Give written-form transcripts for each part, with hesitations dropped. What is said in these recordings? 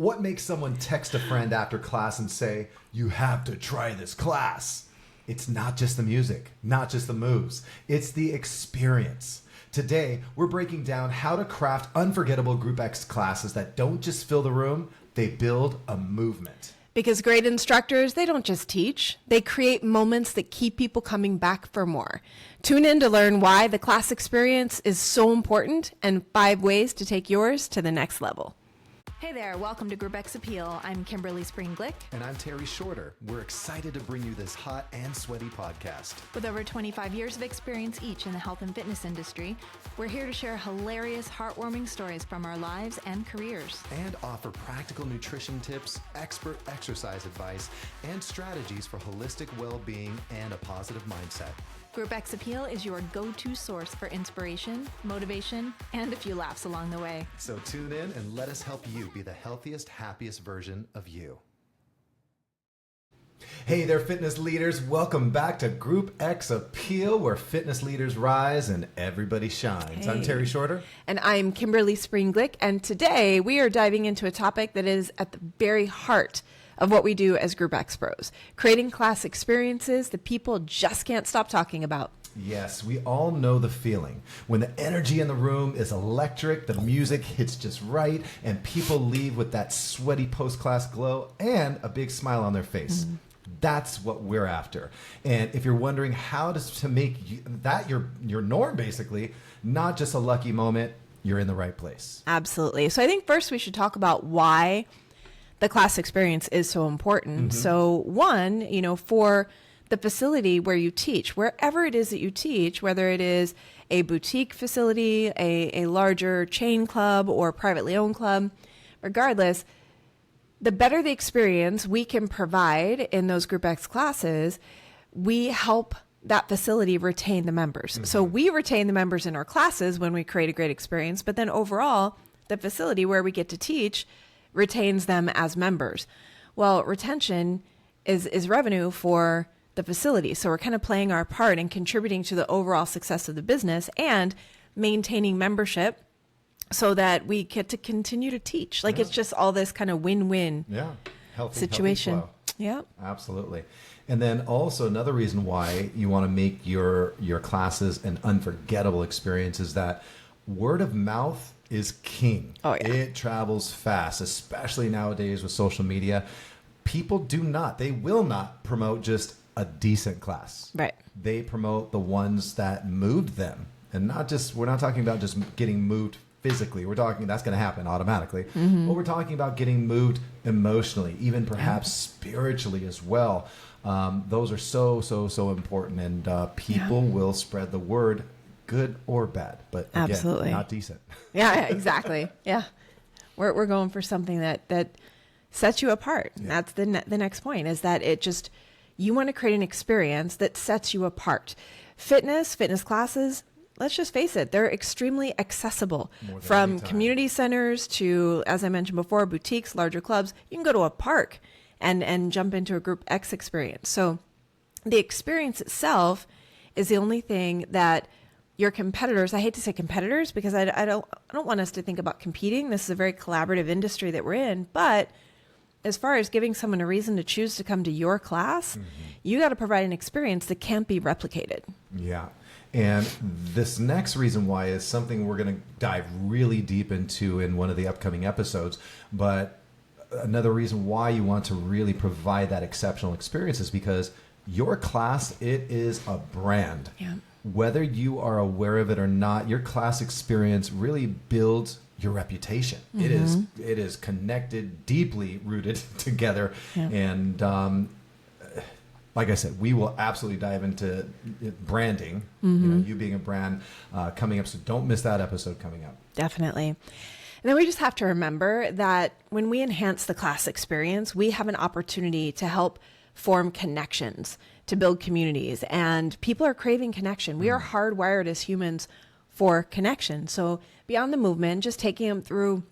What makes someone text a friend after class and say, "You have to try this class"? It's not just the music, not just the moves. It's the experience. Today, we're breaking down how to craft unforgettable Group X classes that don't just fill the room, they build a movement. Because great instructors, they don't just teach, they create moments that keep people coming back for more. Tune in to learn why the class experience is so important and 5 ways to take yours to the next level. Hey there, welcome to Group X Appeal. I'm Kimberly Spring-Glick. And I'm Terry Shorter. We're excited to bring you this hot and sweaty podcast. With over 25 years of experience each in the health and fitness industry, we're here to share hilarious, heartwarming stories from our lives and careers. And offer practical nutrition tips, expert exercise advice, and strategies for holistic well-being and a positive mindset. Group X Appeal is your go-to source for inspiration, motivation, and a few laughs along the way. So tune in and let us help you be the healthiest, happiest version of you. Hey there, fitness leaders. Welcome back to Group X Appeal, where fitness leaders rise and everybody shines. Hey. I'm Terry Shorter. And I'm Kimberly Spring-Glick, and today we are diving into a topic that is at the very heart of what we do as Group X Pros, creating class experiences that people just can't stop talking about. Yes, we all know the feeling. When the energy in the room is electric, the music hits just right, and people leave with that sweaty post-class glow and a big smile on their face. That's what we're after. And if you're wondering how to make that your norm, basically, not just a lucky moment, you're in the right place. Absolutely. So I think first we should talk about why the class experience is so important. So one, for the facility where you teach, wherever it is that you teach, whether it is a boutique facility, a larger chain club or privately owned club, regardless, the better the experience we can provide in those Group X classes, we help that facility retain the members. So we retain the members in our classes when we create a great experience, but then overall, the facility where we get to teach retains them as members. Well, retention is revenue for the facility. So we're kind of playing our part in contributing to the overall success of the business and maintaining membership so that we get to continue to teach. Like it's just all this kind of win-win situation. Healthy flow. Yeah, Absolutely. And then also another reason why you want to make your classes an unforgettable experience is that word of mouth is king. Oh, yeah. It travels fast, especially nowadays with social media. People they will not promote just a decent class. right. They promote the ones that moved them. And we're not talking about just getting moved physically. We're talking that's going to happen automatically. But we're talking about getting moved emotionally, even perhaps spiritually as well. Those are so important. And people will spread the word, good or bad, but again, Absolutely. not decent. Yeah, exactly. Yeah. We're going for something that sets you apart. Yeah. That's the next point, is that you want to create an experience that sets you apart. Fitness classes, let's just face it, they're extremely accessible. From community centers to, as I mentioned before, boutiques, larger clubs. You can go to a park and jump into a Group X experience. So the experience itself is the only thing that your competitors, I hate to say competitors because I don't want us to think about competing. This is a very collaborative industry that we're in. But as far as giving someone a reason to choose to come to your class, you got to provide an experience that can't be replicated. Yeah. And this next reason why is something we're going to dive really deep into in one of the upcoming episodes. But another reason why you want to really provide that exceptional experience is because your class, it is a brand. Yeah. Whether you are aware of it or not, your class experience really builds your reputation. It is connected, deeply rooted together. Yeah. And like I said, we will absolutely dive into branding, you being a brand coming up. So don't miss that episode coming up. Definitely. And then we just have to remember that when we enhance the class experience, we have an opportunity to help form connections, to build communities, and people are craving connection. We are hardwired as humans for connection. So beyond the movement, just taking them through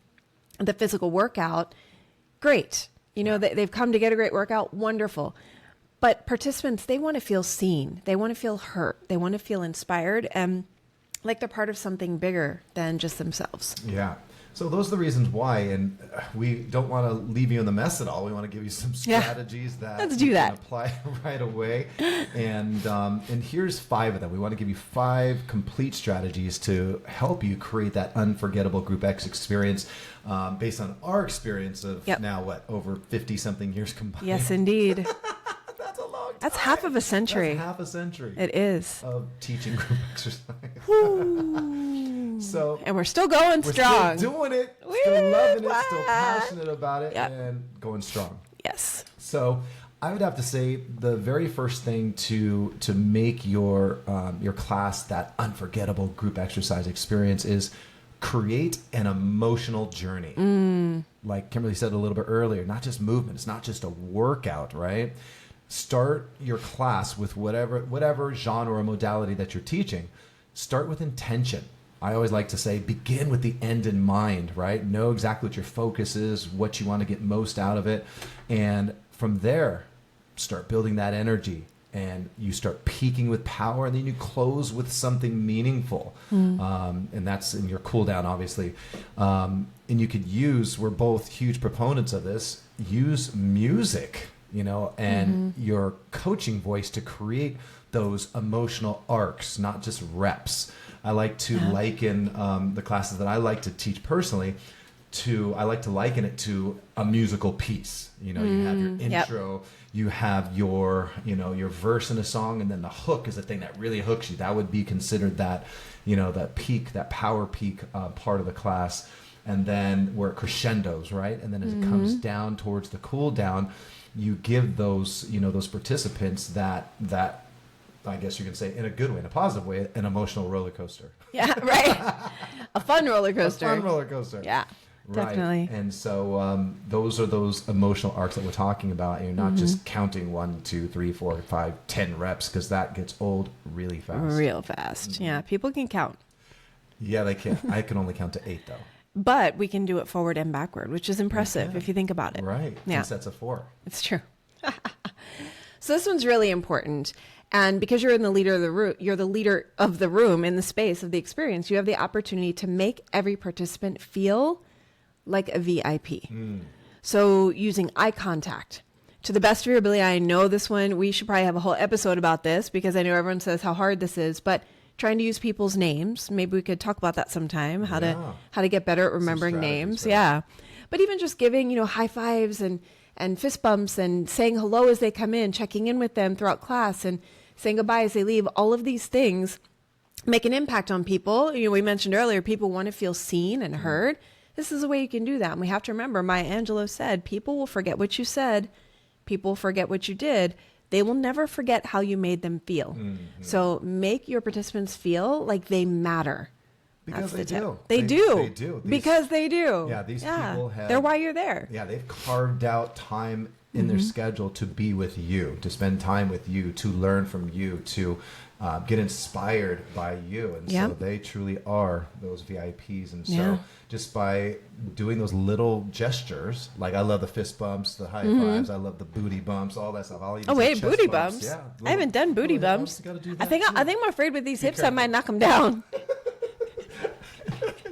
the physical workout, great. They've come to get a great workout, wonderful. But participants, they want to feel seen. They want to feel heard. They want to feel inspired and like they're part of something bigger than just themselves. Yeah. So those are the reasons why, and we don't want to leave you in the mess at all. We want to give you some strategies that Let's do you that. can apply right away. And here's 5 of them. We want to give you 5 complete strategies to help you create that unforgettable Group X experience based on our experience of now, over 50-something years combined. Yes, indeed. That's a long time. That's half of a century. That's half a century. It is. Of teaching group exercise. So, and we're still going we're strong. still doing it, Woo! still loving it, still Wow. passionate about it, Yep. and going strong. Yes. So I would have to say the very first thing to make your class that unforgettable group exercise experience is create an emotional journey. Like Kimberly said a little bit earlier, not just movement. It's not just a workout, right? Start your class with whatever genre or modality that you're teaching. Start with intention. I always like to say, begin with the end in mind, right? Know exactly what your focus is, what you want to get most out of it. And from there, start building that energy. And you start peaking with power, and then you close with something meaningful. And that's in your cool down, obviously. And you could we're both huge proponents of this, use music, and your coaching voice to create those emotional arcs, not just reps. I like to liken the classes that I like to teach personally I like to liken it to a musical piece. You have your intro, you have your verse in a song, and then the hook is the thing that really hooks you. That would be considered that, that peak, that power peak part of the class. And then where it crescendos, right? And then as it comes down towards the cool down, you give those participants that I guess you can say in a good way, in a positive way, an emotional roller coaster. Yeah, right. A fun roller coaster. A fun roller coaster. Yeah, definitely. Right. And so those are those emotional arcs that we're talking about. And you're not just counting 1, 2, 3, 4, 5, 10 reps, because that gets old really fast. Real fast. Yeah, people can count. Yeah, they can. I can only count to 8 though. But we can do it forward and backward, which is impressive if you think about it. Right. Yeah. 2 sets of 4. It's true. So this one's really important. And because you're the leader of the room in the space of the experience, you have the opportunity to make every participant feel like a VIP. So using eye contact. To the best of your ability, I know this one, we should probably have a whole episode about this because I know everyone says how hard this is, but trying to use people's names. Maybe we could talk about that sometime, how to get better at remembering names. Right? Yeah. But even just giving, high fives and fist bumps and saying hello as they come in, checking in with them throughout class and saying goodbye as they leave, all of these things make an impact on people. We mentioned earlier, people want to feel seen and heard. This is a way you can do that. And we have to remember, Maya Angelou said, people will forget what you said. People forget what you did. They will never forget how you made them feel. So make your participants feel like they matter. Because they do. They do. They do. Because they do. Yeah, these people have... They're why you're there. Yeah, they've carved out time in their schedule to be with you, to spend time with you, to learn from you, to get inspired by you. And so they truly are those VIPs. And so just by doing those little gestures, like I love the fist bumps, the high fives, I love the booty bumps, all that stuff. Oh wait, booty bumps? Yeah, little, I haven't done booty bumps. You gotta do that I think too. I'm afraid with these hips I might knock them down.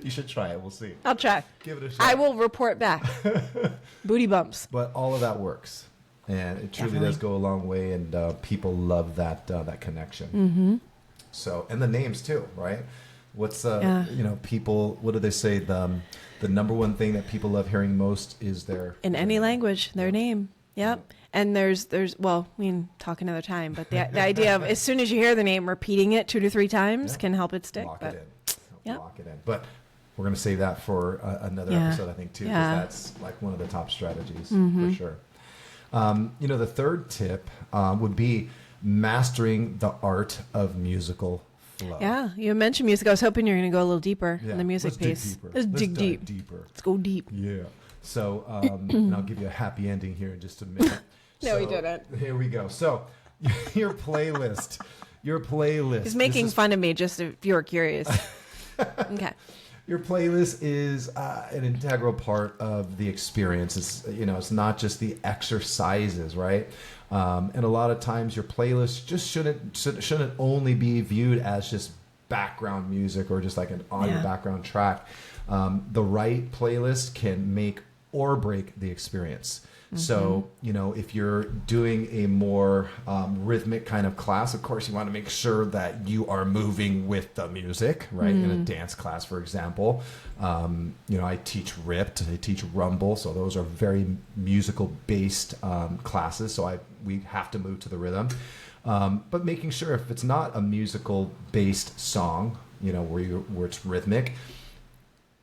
You should try it. We'll see. I'll try. Give it a shot. I will report back. Booty bumps. But all of that works. And it truly does go a long way, and people love that connection. So, and the names too, right? What's people? What do they say? The number one thing that people love hearing most is their any language, their name. Yep. And there's well, we can talk another time, but the idea of as soon as you hear the name, repeating it 2 to 3 times can help it stick. Lock it in. But we're going to save that for another episode, I think, too, because that's like one of the top strategies for sure. The third tip would be mastering the art of musical flow. Yeah, you mentioned music. I was hoping you were going to go a little deeper in the music piece. Let's dig deeper. Let's go deep. Yeah. So, and I'll give you a happy ending here in just a minute. No, he didn't. Here we go. So, your playlist. He's making fun of me, just if you're curious. Okay. Your playlist is an integral part of the experience. It's not just the exercises, right? And a lot of times your playlist just shouldn't only be viewed as just background music or just like an audio Yeah. background track. The right playlist can make or break the experience. So, if you're doing a more rhythmic kind of class, of course, you want to make sure that you are moving with the music, right? In a dance class, for example, I teach Ripped, I teach Rumble. So those are very musical based classes. So we have to move to the rhythm. But making sure if it's not a musical based song, where it's rhythmic,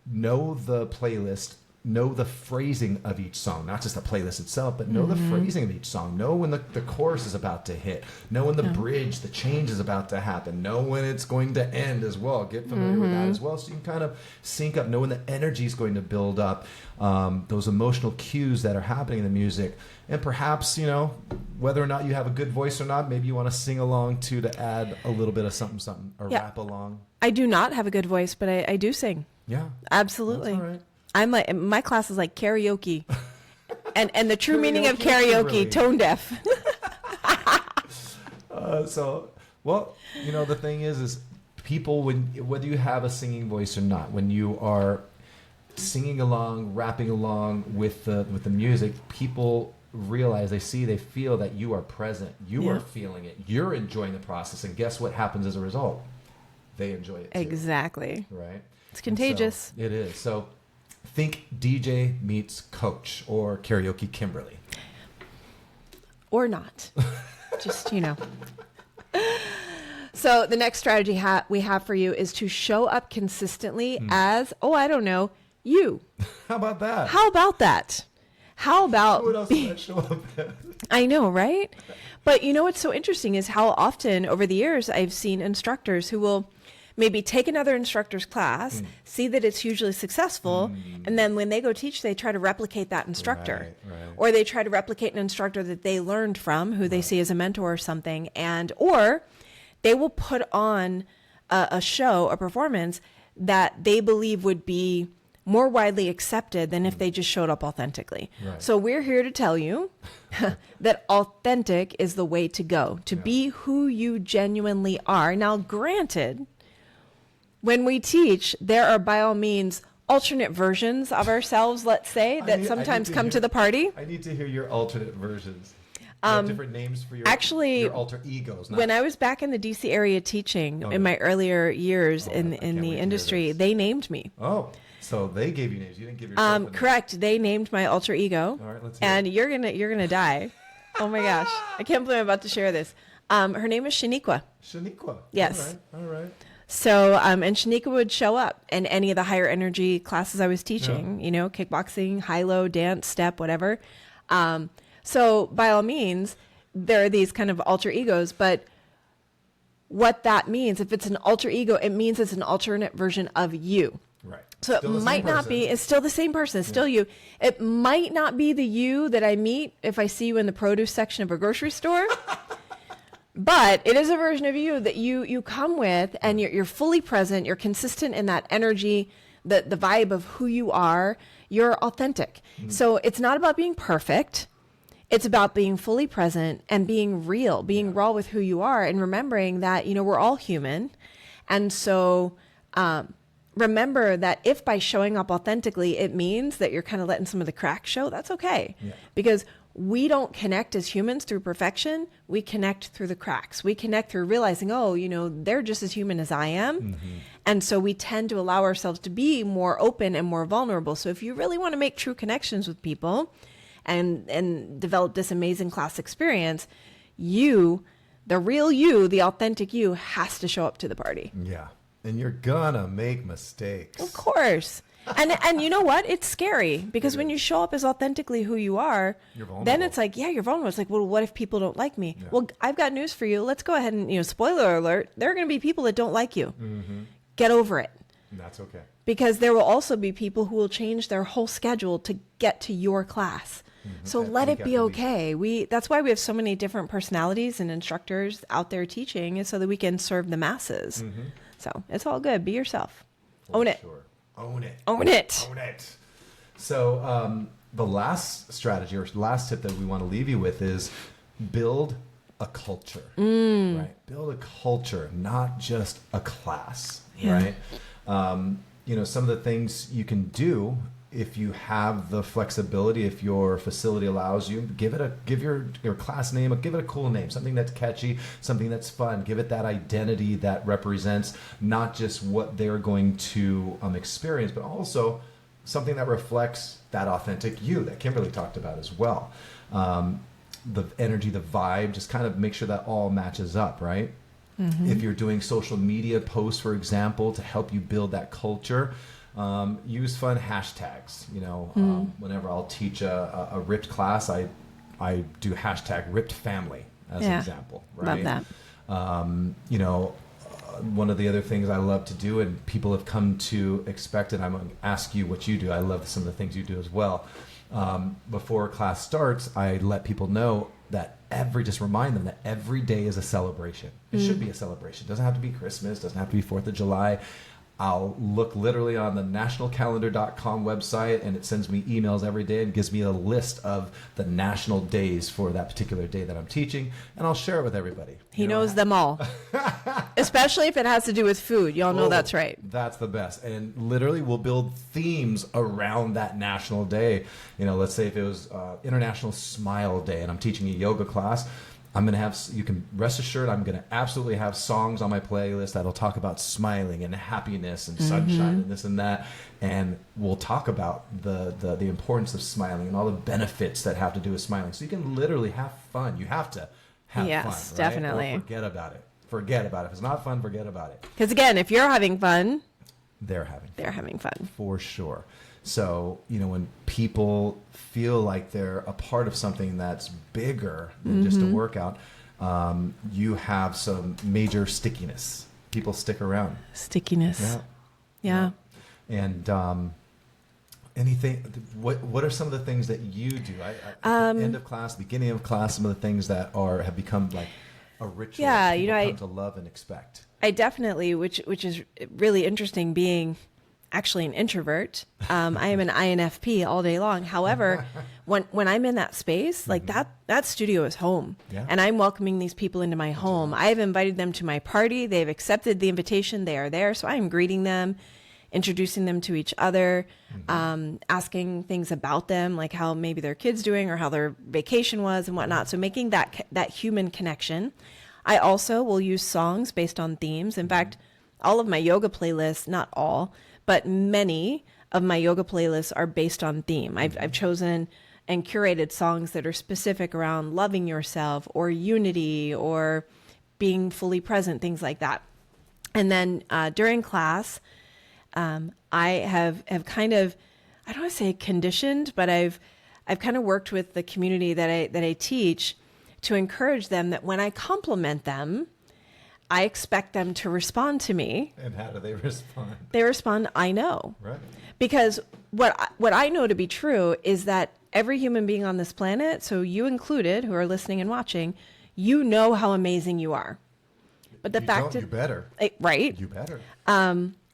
know the playlist, know the phrasing of each song, not just the playlist itself, but know the phrasing of each song. Know when the chorus is about to hit. Know when the bridge, the change is about to happen. Know when it's going to end as well. Get familiar with that as well, so you can kind of sync up. Know when the energy is going to build up. Those emotional cues that are happening in the music. And perhaps, whether or not you have a good voice or not, maybe you want to sing along too to add a little bit of something, or rap along. I do not have a good voice, but I do sing. Yeah. Absolutely. That's all right. I'm like, my class is like karaoke. and the true meaning of Karaoke, karaoke, tone deaf. The thing is people, whether you have a singing voice or not, when you are singing along, rapping along with the music, people realize, they feel that you are present. You are feeling it. You're enjoying the process. And guess what happens as a result? They enjoy it too. Exactly. Right? It's contagious. So it is. So think DJ meets coach, or karaoke Kimberly. Or not. Just, So the next strategy we have for you is to show up consistently as, you. How about that? How about that? How about... What else does that show up as? I know, right? But what's so interesting is how often over the years I've seen instructors who will maybe take another instructor's class, see that it's hugely successful, and then when they go teach, they try to replicate that instructor. Right. Or they try to replicate an instructor that they learned from, who they see as a mentor or something, or they will put on a show, a performance that they believe would be more widely accepted than if they just showed up authentically. Right. So we're here to tell you that authentic is the way to go, to be who you genuinely are. Now, granted, when we teach, there are by all means alternate versions of ourselves, let's say, that sometimes come to the party. I need to hear your alternate versions. Different names for your alter egos. When I was back in the DC area teaching in my earlier years in the industry, they named me. Oh, so they gave you names. You didn't give yourself a name. Correct. They named my alter ego. All right, let's hear and it. you're gonna die. Oh my gosh. I can't believe I'm about to share this. Her name is Shaniqua. Shaniqua. Yes. All right. So, and Shaniqua would show up in any of the higher energy classes I was teaching, kickboxing, high-low, dance, step, whatever. So by all means, there are these kind of alter egos, but what that means, if it's an alter ego, it means it's an alternate version of you. Right. So Still it might not be, it's still the same person, it's still you. It might not be the you that I meet if I see you in the produce section of a grocery store. But it is a version of you that you come with, and you're fully present, you're consistent in that energy, the vibe of who you are, you're authentic. So it's not about being perfect. It's about being fully present and being real, being raw with who you are, and remembering that, we're all human. And so remember that if by showing up authentically, it means that you're kind of letting some of the cracks show, that's okay. Yeah. Because we don't connect as humans through perfection. We connect through the cracks. We connect through realizing, they're just as human as I am. Mm-hmm. And so we tend to allow ourselves to be more open and more vulnerable. So if you really want to make true connections with people and develop this amazing class experience, you, the real you, the authentic you, has to show up to the party. Yeah. And you're gonna make mistakes. Of course. And you know what? It's scary because when you show up as authentically who you are, then it's like, you're vulnerable. It's like, well, what if people don't like me? Yeah. Well, I've got news for you. Let's go ahead and, spoiler alert, there are going to be people that don't like you. Mm-hmm. Get over it. And that's okay. Because there will also be people who will change their whole schedule to get to your class. Mm-hmm. So let it be okay. That's why we have so many different personalities and instructors out there teaching, is so that we can serve the masses. Mm-hmm. So it's all good. Be yourself. Own it. Sure. Own it. Own it. Own it. So the last strategy or last tip that we want to leave you with is build a culture, right? Build a culture, not just a class, right? Some of the things you can do if you have the flexibility, if your facility allows you, give your class name, give it a cool name, something that's catchy, something that's fun. Give it that identity that represents not just what they're going to experience, but also something that reflects that authentic you that Kimberly talked about as well. The energy, the vibe, just kind of make sure that all matches up, right? If you're doing social media posts, for example, to help you build that culture, use fun hashtags. Whenever I'll teach a ripped class, I do hashtag ripped family as an example, right? Love that. One of the other things I love to do, and people have come to expect, and I'm going to ask you what you do. I love some of the things you do as well. Before class starts, I let people know that just remind them that every day is a celebration. It should be a celebration. It doesn't have to be Christmas, doesn't have to be 4th of July. I'll look literally on the nationalcalendar.com website, and it sends me emails every day and gives me a list of the national days for that particular day that I'm teaching, and I'll share it with everybody. He knows them all, especially if it has to do with food. Y'all know that's right. That's the best. And literally we'll build themes around that national day. Let's say if it was International Smile Day and I'm teaching a yoga class, I'm going to have, you can rest assured, I'm going to absolutely have songs on my playlist that'll talk about smiling and happiness and sunshine and this and that. And we'll talk about the importance of smiling and all the benefits that have to do with smiling. So you can literally have fun. You have to have fun. Yes, right? definitely. Or forget about it. Forget about it. If it's not fun, forget about it. Because again, if you're having fun, they're having fun. For sure. So, when people feel like they're a part of something that's bigger than just a workout, you have some major stickiness. People stick around. Stickiness. Yeah. And anything, what are some of the things that you do? At the end of class, beginning of class, some of the things that have become like a ritual. Yeah, people come to love and expect. I definitely, which is really interesting, being actually an introvert. I am an INFP all day long. However, when I'm in that space, like that studio is home, and I'm welcoming these people into my home. I've invited them to my party. They've accepted the invitation. They are there. So I'm greeting them, introducing them to each other, asking things about them, like how maybe their kid's doing or how their vacation was and whatnot. So making that human connection. I also will use songs based on themes. In fact, all of my yoga playlists, not all, but many of my yoga playlists are based on theme. I've chosen and curated songs that are specific around loving yourself or unity or being fully present, things like that. And then during class, I have kind of, I don't want to say conditioned, but I've kind of worked with the community that I teach to encourage them that when I compliment them, I expect them to respond to me. And how do they respond? They respond, I know. Right. Because what I know to be true is that every human being on this planet, so you included, who are listening and watching, you know how amazing you are. But the fact you better. Right? You better.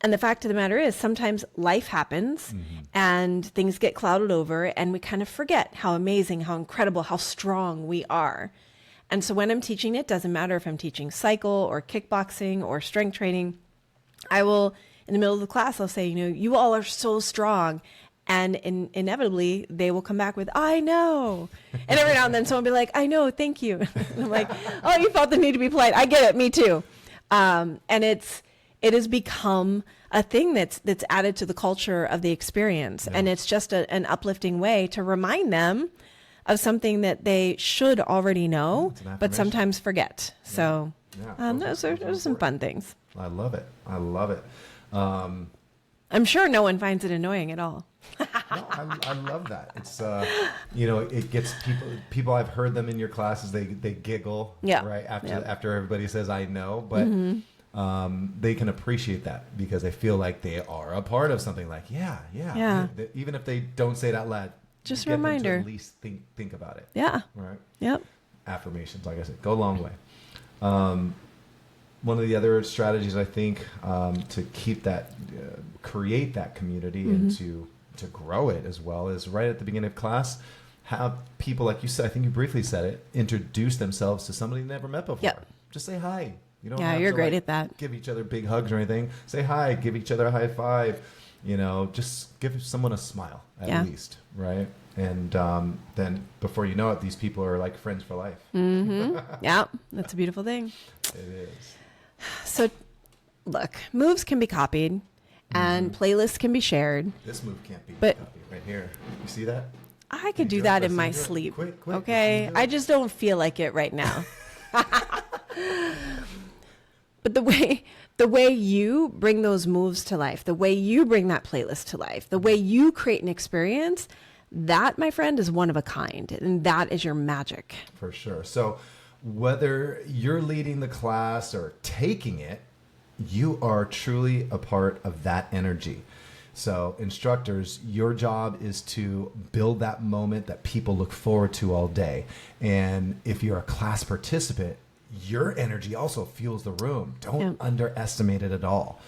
And the fact of the matter is sometimes life happens and things get clouded over and we kind of forget how amazing, how incredible, how strong we are. And so when I'm teaching, it doesn't matter if I'm teaching cycle or kickboxing or strength training, I will, in the middle of the class, I'll say, you all are so strong. And inevitably, they will come back with, I know. And every now and then someone will be like, I know, thank you. And I'm like, oh, you felt the need to be polite. I get it, me too. And it has become a thing that's added to the culture of the experience. Yeah. And it's just an uplifting way to remind them of something that they should already know, but sometimes forget. Yeah. So those are some fun things. I love it. I'm sure no one finds it annoying at all. No, I love that. It's it gets people. I've heard them in your classes. They giggle, right after everybody says I know, but they can appreciate that because they feel like they are a part of something. Like even if they don't say it out loud, just a reminder. At least think about it. Yeah. Right. Yep. Affirmations, like I said, go a long way. One of the other strategies I think to keep that, create that community and to grow it as well is right at the beginning of class, have people, like you said, I think you briefly said it, introduce themselves to somebody they never met before. Yep. Just say hi. You don't Yeah, have you're to, great like, at that. give each other big hugs or anything. Say hi, give each other a high five. You know, just give someone a smile at least, right? And then before you know it, these people are like friends for life. Yeah, that's a beautiful thing. It is. So, look, moves can be copied and playlists can be shared. This move can't be But- copied right here. You see that? I could do do it. that Let's in my do it. sleep. Quick, Okay, let's do it. I just don't feel like it right now. But the way you bring those moves to life, the way you bring that playlist to life, the way you create an experience, that, my friend, is one of a kind, and that is your magic. For sure. So whether you're leading the class or taking it, you are truly a part of that energy. So instructors, your job is to build that moment that people look forward to all day. And if you're a class participant, your energy also fuels the room. Don't underestimate it at all.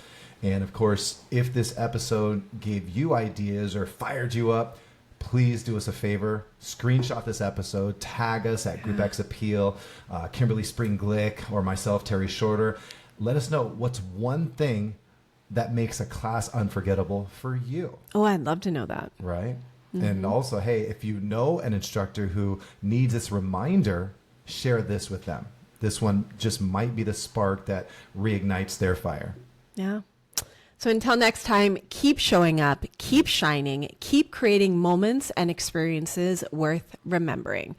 And of course, if this episode gave you ideas or fired you up, please do us a favor, screenshot this episode, tag us at Group X Appeal, Kimberly Spring Glick, or myself, Terry Shorter. Let us know what's one thing that makes a class unforgettable for you. Oh, I'd love to know that. Right? And also, hey, if you know an instructor who needs this reminder, share this with them. This one just might be the spark that reignites their fire. Yeah. So until next time, keep showing up, keep shining, keep creating moments and experiences worth remembering.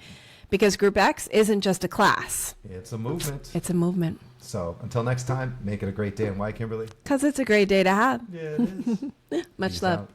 Because Group X isn't just a class. It's a movement. It's a movement. So until next time, make it a great day. And why, Kimberly? Because it's a great day to have. Yeah, it is. Much Peace love. out.